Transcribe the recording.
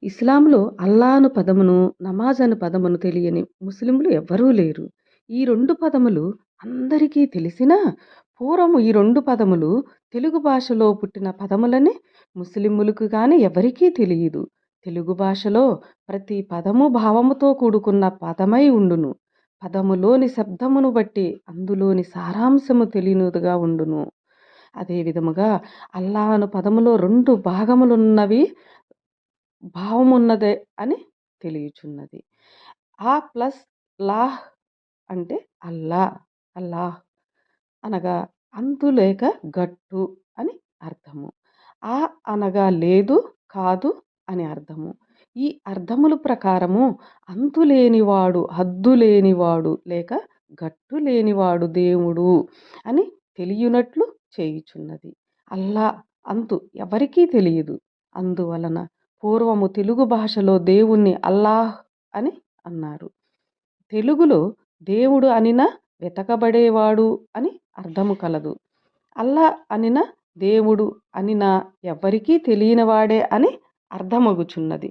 ఇస్లాంలో అల్లా అను పదమును, నమాజ్ అను పదమును తెలియని ముస్లింలు ఎవ్వరూ లేరు. ఈ 2 పదములు అందరికీ తెలిసినా, పూర్వము ఈ 2 పదములు తెలుగు భాషలో పుట్టిన పదములని ముస్లిములకు గాని ఎవరికీ తెలియదు. తెలుగు భాషలో ప్రతి పదము భావముతో కూడుకున్న పదమై ఉండును. పదములోని శబ్దమును బట్టి అందులోని సారాంశము తెలియనిదిగా ఉండును. అదే విధముగా అల్లా అను పదములో 2 భాగములున్నవి భావమున్నదే అని తెలియుచున్నది. ఆ ప్లస్ లాహ్ అంటే అల్లా, అల్లాహ్ అనగా అంతు లేక గట్టు అని అర్థము. ఆ అనగా లేదు, కాదు అని అర్థము. ఈ అర్థముల ప్రకారము అంతు లేనివాడు, హద్దు లేనివాడు లేక గట్టు లేనివాడు దేవుడు అని తెలియనట్లు చేయుచున్నది. అల్లా అంతు ఎవరికీ తెలియదు. అందువలన పూర్వము తెలుగు భాషలో దేవుణ్ణి అల్లాహ్ అని అన్నారు. తెలుగులో దేవుడు అనిన వెతకబడేవాడు అని అర్థము కలదు. అల్లా అనిన దేవుడు అనిన ఎవ్వరికీ తెలియనివాడే అని అర్థమగుచున్నది.